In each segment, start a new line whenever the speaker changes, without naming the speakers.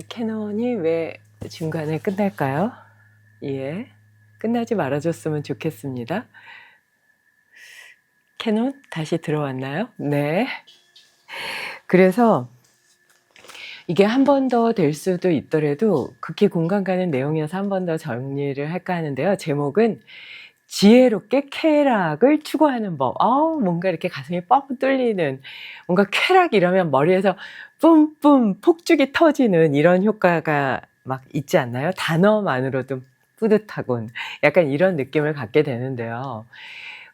캐논이 왜 중간에 끝날까요? 예, 끝나지 말아줬으면 좋겠습니다. 캐논 다시 들어왔나요? 네. 그래서 이게 한 번 더 될 수도 있더라도 극히 공감 가는 내용이어서 한 번 더 정리를 할까 하는데요. 제목은 지혜롭게 쾌락을 추구하는 법. 뭔가 이렇게 가슴이 뻥 뚫리는, 뭔가 쾌락 이러면 머리에서 뿜뿜 폭죽이 터지는 이런 효과가 막 있지 않나요? 단어만으로도 뿌듯하군. 약간 이런 느낌을 갖게 되는데요.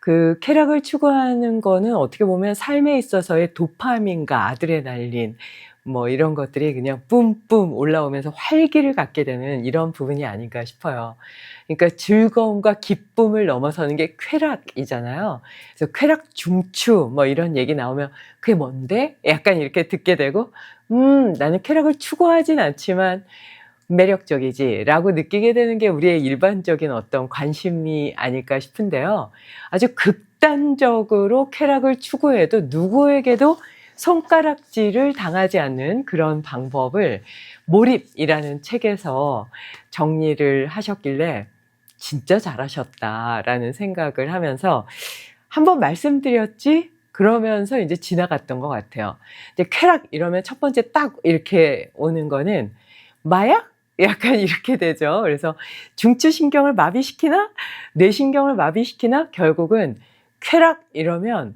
그 쾌락을 추구하는 거는 어떻게 보면 삶에 있어서의 도파민과 아드레날린, 뭐 이런 것들이 그냥 뿜뿜 올라오면서 활기를 갖게 되는 이런 부분이 아닌가 싶어요. 그러니까 즐거움과 기쁨을 넘어서는 게 쾌락이잖아요. 그래서 쾌락 중추 뭐 이런 얘기 나오면 그게 뭔데? 약간 이렇게 듣게 되고 나는 쾌락을 추구하진 않지만 매력적이지 라고 느끼게 되는 게 우리의 일반적인 어떤 관심이 아닐까 싶은데요. 아주 극단적으로 쾌락을 추구해도 누구에게도 손가락질을 당하지 않는 그런 방법을 몰입이라는 책에서 정리를 하셨길래 진짜 잘하셨다라는 생각을 하면서 한번 말씀드렸지? 그러면서 이제 지나갔던 것 같아요. 이제 쾌락 이러면 첫 번째 딱 이렇게 오는 거는 마약? 약간 이렇게 되죠. 그래서 중추신경을 마비시키나? 뇌신경을 마비시키나? 결국은 쾌락 이러면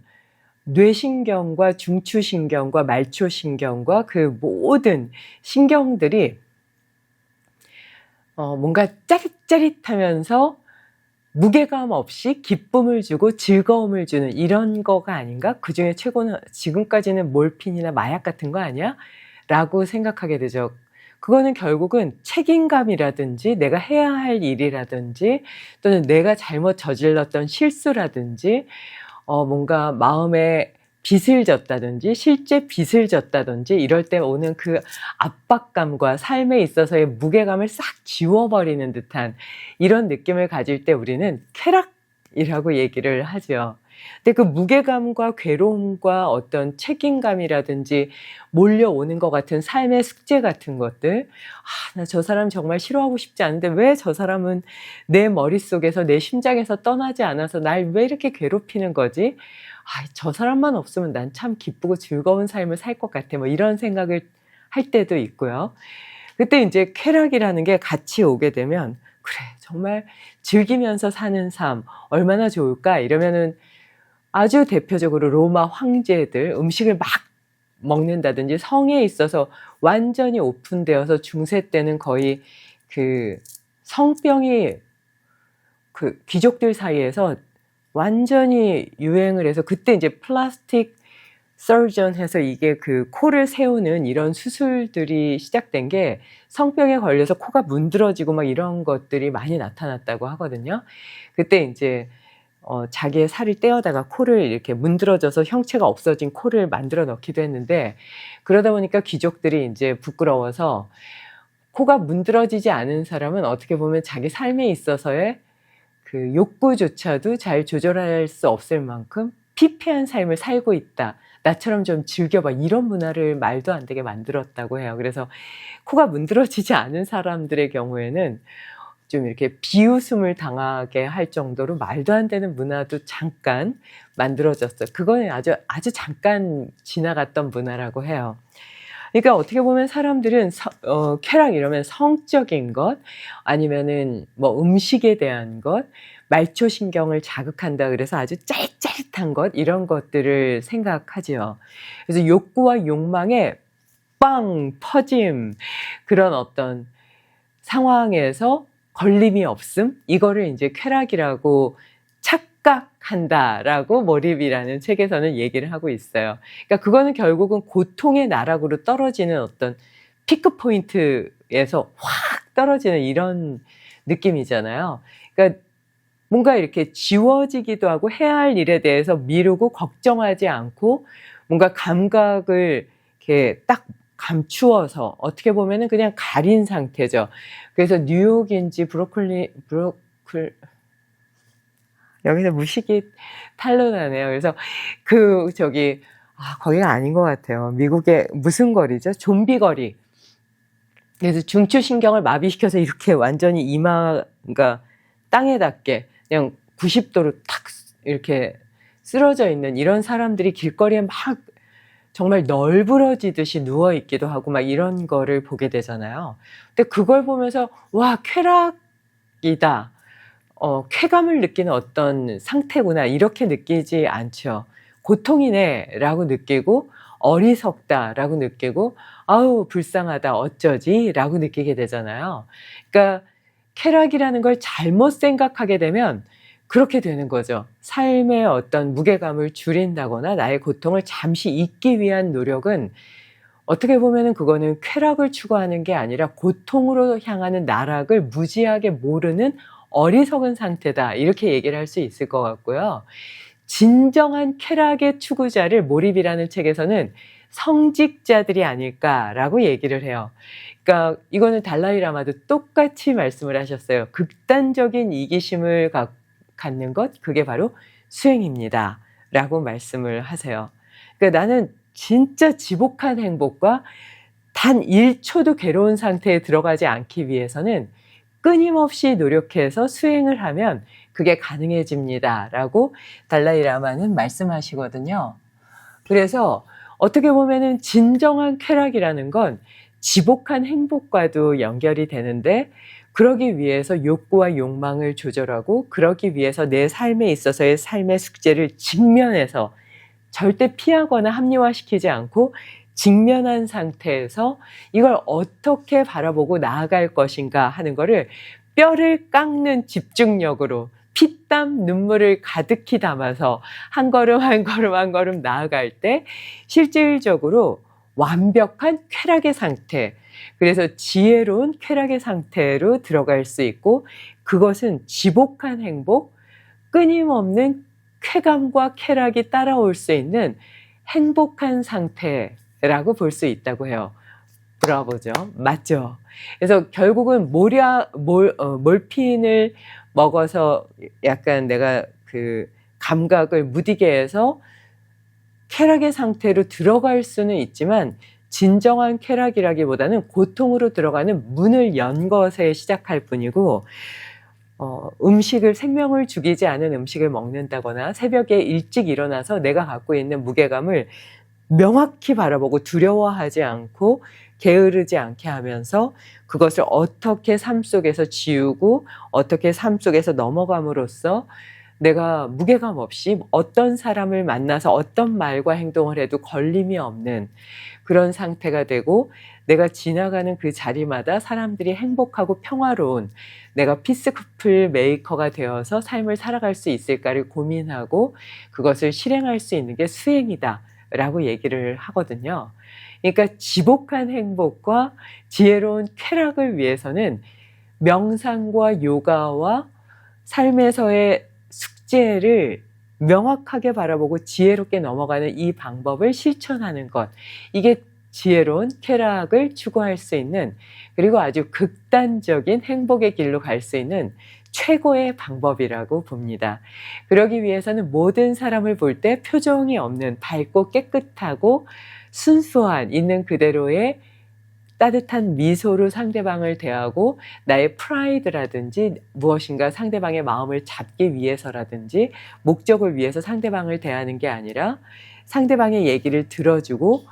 뇌신경과 중추신경과 말초신경과 그 모든 신경들이 뭔가 짜릿짜릿하면서 무게감 없이 기쁨을 주고 즐거움을 주는 이런 거가 아닌가? 그 중에 최고는 지금까지는 몰핀이나 마약 같은 거 아니야? 라고 생각하게 되죠. 그거는 결국은 책임감이라든지 내가 해야 할 일이라든지 또는 내가 잘못 저질렀던 실수라든지 뭔가 마음에 빚을 졌다든지 실제 빚을 졌다든지 이럴 때 오는 그 압박감과 삶에 있어서의 무게감을 싹 지워버리는 듯한 이런 느낌을 가질 때 우리는 쾌락이라고 얘기를 하죠. 근데 그 무게감과 괴로움과 어떤 책임감이라든지 몰려오는 것 같은 삶의 숙제 같은 것들, 나 저 사람 정말 싫어하고 싶지 않은데 왜 저 사람은 내 머릿속에서 내 심장에서 떠나지 않아서 날 왜 이렇게 괴롭히는 거지? 저 사람만 없으면 난 참 기쁘고 즐거운 삶을 살 것 같아. 뭐 이런 생각을 할 때도 있고요. 그때 이제 쾌락이라는 게 같이 오게 되면 그래 정말 즐기면서 사는 삶 얼마나 좋을까 이러면은 아주 대표적으로 로마 황제들 음식을 막 먹는다든지 성에 있어서 완전히 오픈되어서 중세 때는 거의 그 성병이 그 귀족들 사이에서 완전히 유행을 해서 그때 이제 플라스틱 서전 해서 이게 그 코를 세우는 이런 수술들이 시작된 게 성병에 걸려서 코가 문드러지고 막 이런 것들이 많이 나타났다고 하거든요. 그때 이제 자기의 살을 떼어다가 코를 이렇게 문드러져서 형체가 없어진 코를 만들어 넣기도 했는데 그러다 보니까 귀족들이 이제 부끄러워서 코가 문드러지지 않은 사람은 어떻게 보면 자기 삶에 있어서의 그 욕구조차도 잘 조절할 수 없을 만큼 피폐한 삶을 살고 있다. 나처럼 좀 즐겨봐. 이런 문화를 말도 안 되게 만들었다고 해요. 그래서 코가 문드러지지 않은 사람들의 경우에는 좀 이렇게 비웃음을 당하게 할 정도로 말도 안 되는 문화도 잠깐 만들어졌어요. 그거는 아주 잠깐 지나갔던 문화라고 해요. 그러니까 어떻게 보면 사람들은 쾌락 이러면 성적인 것 아니면은 뭐 음식에 대한 것 말초신경을 자극한다 그래서 아주 짜릿짜릿한 것 이런 것들을 생각하지요. 그래서 욕구와 욕망의 빵 퍼짐 그런 어떤 상황에서 걸림이 없음 이거를 이제 쾌락이라고 착각한다라고 몰입이라는 책에서는 얘기를 하고 있어요. 그러니까 그거는 결국은 고통의 나락으로 떨어지는 어떤 피크 포인트에서 확 떨어지는 이런 느낌이잖아요. 그러니까 뭔가 이렇게 지워지기도 하고 해야 할 일에 대해서 미루고 걱정하지 않고 뭔가 감각을 이렇게 딱 감추어서 어떻게 보면은 그냥 가린 상태죠. 그래서 뉴욕인지 여기서 무식이 탄로나네요. 그래서 거기가 아닌 것 같아요. 미국의 무슨 거리죠? 좀비 거리. 그래서 중추신경을 마비시켜서 이렇게 완전히 이마가 땅에 닿게 그냥 90도로 탁 이렇게 쓰러져 있는 이런 사람들이 길거리에 막 정말 널브러지듯이 누워있기도 하고 막 이런 거를 보게 되잖아요. 근데 그걸 보면서 와, 쾌락이다. 쾌감을 느끼는 어떤 상태구나. 이렇게 느끼지 않죠. 고통이네 라고 느끼고 어리석다 라고 느끼고 아우 불쌍하다 어쩌지 라고 느끼게 되잖아요. 그러니까 쾌락이라는 걸 잘못 생각하게 되면 그렇게 되는 거죠. 삶의 어떤 무게감을 줄인다거나 나의 고통을 잠시 잊기 위한 노력은 어떻게 보면은 그거는 쾌락을 추구하는 게 아니라 고통으로 향하는 나락을 무지하게 모르는 어리석은 상태다. 이렇게 얘기를 할 수 있을 것 같고요. 진정한 쾌락의 추구자를 몰입이라는 책에서는 성직자들이 아닐까라고 얘기를 해요. 그러니까 이거는 달라이라마도 똑같이 말씀을 하셨어요. 극단적인 이기심을 갖는 것, 그게 바로 수행입니다. 라고 말씀을 하세요. 그러니까 나는 진짜 지복한 행복과 단 1초도 괴로운 상태에 들어가지 않기 위해서는 끊임없이 노력해서 수행을 하면 그게 가능해집니다. 라고 달라이라마는 말씀하시거든요. 그래서 어떻게 보면은 진정한 쾌락이라는 건 지복한 행복과도 연결이 되는데 그러기 위해서 욕구와 욕망을 조절하고 그러기 위해서 내 삶에 있어서의 삶의 숙제를 직면해서 절대 피하거나 합리화시키지 않고 직면한 상태에서 이걸 어떻게 바라보고 나아갈 것인가 하는 거를 뼈를 깎는 집중력으로 피땀 눈물을 가득히 담아서 한 걸음 한 걸음 한 걸음 나아갈 때 실질적으로 완벽한 쾌락의 상태, 그래서 지혜로운 쾌락의 상태로 들어갈 수 있고 그것은 지복한 행복, 끊임없는 쾌감과 쾌락이 따라올 수 있는 행복한 상태라고 볼 수 있다고 해요. 브라보죠. 맞죠? 그래서 결국은 몰핀을 먹어서 약간 내가 그 감각을 무디게 해서 쾌락의 상태로 들어갈 수는 있지만 진정한 쾌락이라기보다는 고통으로 들어가는 문을 연 것에 시작할 뿐이고 음식을 생명을 죽이지 않은 음식을 먹는다거나 새벽에 일찍 일어나서 내가 갖고 있는 무게감을 명확히 바라보고 두려워하지 않고 게으르지 않게 하면서 그것을 어떻게 삶 속에서 지우고 어떻게 삶 속에서 넘어감으로써 내가 무게감 없이 어떤 사람을 만나서 어떤 말과 행동을 해도 걸림이 없는 그런 상태가 되고 내가 지나가는 그 자리마다 사람들이 행복하고 평화로운 내가 피스쿠플 메이커가 되어서 삶을 살아갈 수 있을까를 고민하고 그것을 실행할 수 있는 게 수행이다 라고 얘기를 하거든요. 그러니까 지복한 행복과 지혜로운 쾌락을 위해서는 명상과 요가와 삶에서의 숙제를 명확하게 바라보고 지혜롭게 넘어가는 이 방법을 실천하는 것, 이게 지혜로운 쾌락을 추구할 수 있는 그리고 아주 극단적인 행복의 길로 갈 수 있는 최고의 방법이라고 봅니다. 그러기 위해서는 모든 사람을 볼 때 표정이 없는 밝고 깨끗하고 순수한 있는 그대로의 따뜻한 미소로 상대방을 대하고 나의 프라이드라든지 무엇인가 상대방의 마음을 잡기 위해서라든지 목적을 위해서 상대방을 대하는 게 아니라 상대방의 얘기를 들어주고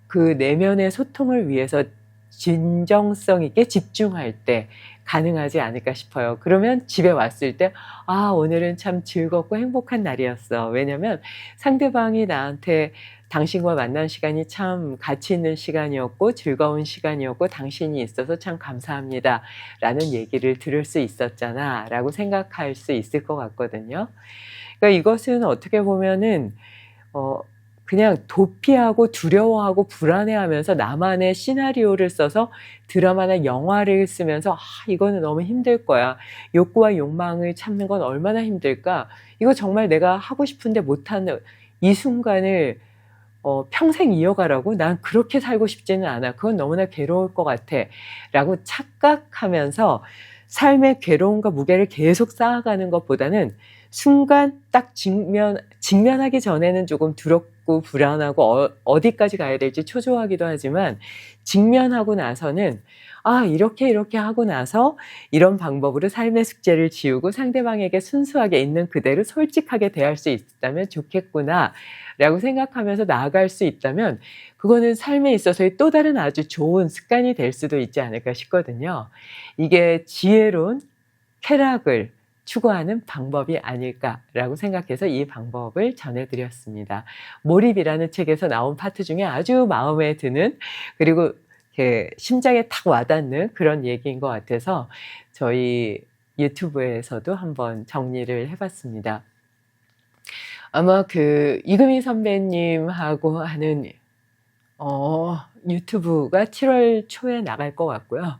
그 내면의 소통을 위해서 진정성 있게 집중할 때 가능하지 않을까 싶어요. 그러면 집에 왔을 때 오늘은 참 즐겁고 행복한 날이었어. 왜냐면 상대방이 나한테 당신과 만난 시간이 참 가치 있는 시간이었고 즐거운 시간이었고 당신이 있어서 참 감사합니다 라는 얘기를 들을 수 있었잖아 라고 생각할 수 있을 것 같거든요. 그러니까 이것은 어떻게 보면은 그냥 도피하고 두려워하고 불안해하면서 나만의 시나리오를 써서 드라마나 영화를 쓰면서 이거는 너무 힘들 거야. 욕구와 욕망을 참는 건 얼마나 힘들까. 이거 정말 내가 하고 싶은데 못하는 이 순간을 평생 이어가라고? 난 그렇게 살고 싶지는 않아. 그건 너무나 괴로울 것 같아. 라고 착각하면서 삶의 괴로움과 무게를 계속 쌓아가는 것보다는 순간 딱 직면하기 전에는 조금 무섭고 불안하고 어디까지 가야 될지 초조하기도 하지만 직면하고 나서는 이렇게 하고 나서 이런 방법으로 삶의 숙제를 지우고 상대방에게 순수하게 있는 그대로 솔직하게 대할 수 있다면 좋겠구나 라고 생각하면서 나아갈 수 있다면 그거는 삶에 있어서의 또 다른 아주 좋은 습관이 될 수도 있지 않을까 싶거든요. 이게 지혜로운 쾌락을 추구하는 방법이 아닐까라고 생각해서 이 방법을 전해드렸습니다. 몰입이라는 책에서 나온 파트 중에 아주 마음에 드는 그리고 심장에 탁 와닿는 그런 얘기인 것 같아서 저희 유튜브에서도 한번 정리를 해봤습니다. 아마 이금희 선배님하고 하는 유튜브가 7월 초에 나갈 것 같고요.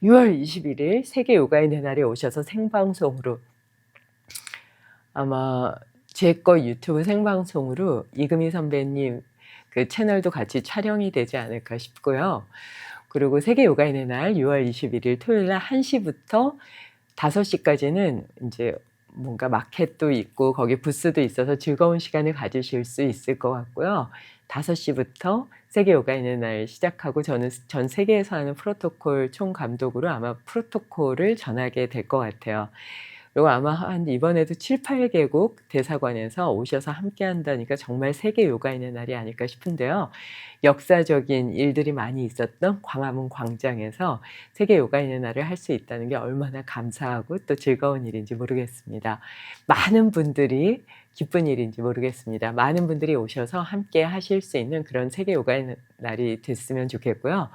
6월 21일 세계 요가인의 날에 오셔서 생방송으로 아마 제 거 유튜브 생방송으로 이금희 선배님 그 채널도 같이 촬영이 되지 않을까 싶고요. 그리고 세계 요가인의 날 6월 21일 토요일 날 1시부터 5시까지는 이제 뭔가 마켓도 있고 거기 부스도 있어서 즐거운 시간을 가지실 수 있을 것 같고요. 5시부터 세계 요가인의 날 시작하고 저는 전 세계에서 하는 프로토콜 총감독으로 아마 프로토콜을 전하게 될 것 같아요. 그리고 아마 이번에도 7, 8개국 대사관에서 오셔서 함께 한다니까 정말 세계 요가인의 날이 아닐까 싶은데요. 역사적인 일들이 많이 있었던 광화문 광장에서 세계 요가인의 날을 할 수 있다는 게 얼마나 감사하고 또 즐거운 일인지 모르겠습니다. 많은 분들이 기쁜 일인지 모르겠습니다. 많은 분들이 오셔서 함께 하실 수 있는 그런 세계 요가인의 날이 됐으면 좋겠고요.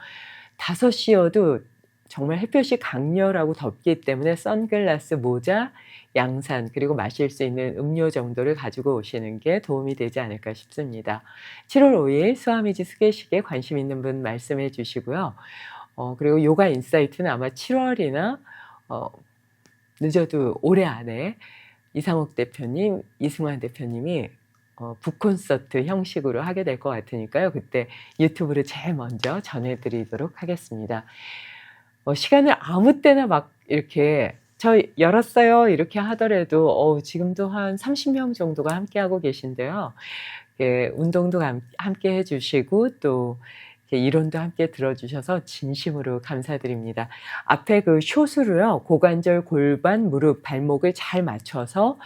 5시여도 정말 햇볕이 강렬하고 덥기 때문에 선글라스, 모자, 양산 그리고 마실 수 있는 음료 정도를 가지고 오시는 게 도움이 되지 않을까 싶습니다. 7월 5일 스와미지 스케식에 관심 있는 분 말씀해 주시고요. 그리고 요가 인사이트는 아마 7월이나 늦어도 올해 안에 이상옥 대표님, 이승환 대표님이 북콘서트 형식으로 하게 될 것 같으니까요. 그때 유튜브로 제일 먼저 전해드리도록 하겠습니다. 시간을 아무 때나 막 이렇게 저 열었어요 이렇게 하더라도 지금도 한 30명 정도가 함께하고 계신데요. 운동도 함께 해주시고 또 이론도 함께 들어주셔서 진심으로 감사드립니다. 앞에 그 숏으로요 고관절, 골반, 무릎, 발목을 잘 맞춰서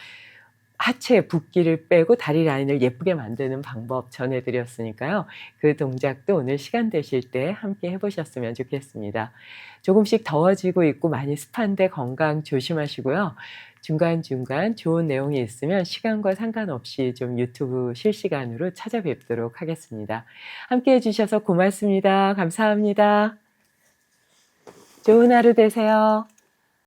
하체 붓기를 빼고 다리 라인을 예쁘게 만드는 방법 전해드렸으니까요. 그 동작도 오늘 시간 되실 때 함께 해보셨으면 좋겠습니다. 조금씩 더워지고 있고 많이 습한데 건강 조심하시고요. 중간중간 좋은 내용이 있으면 시간과 상관없이 좀 유튜브 실시간으로 찾아뵙도록 하겠습니다. 함께 해주셔서 고맙습니다. 감사합니다. 좋은 하루 되세요.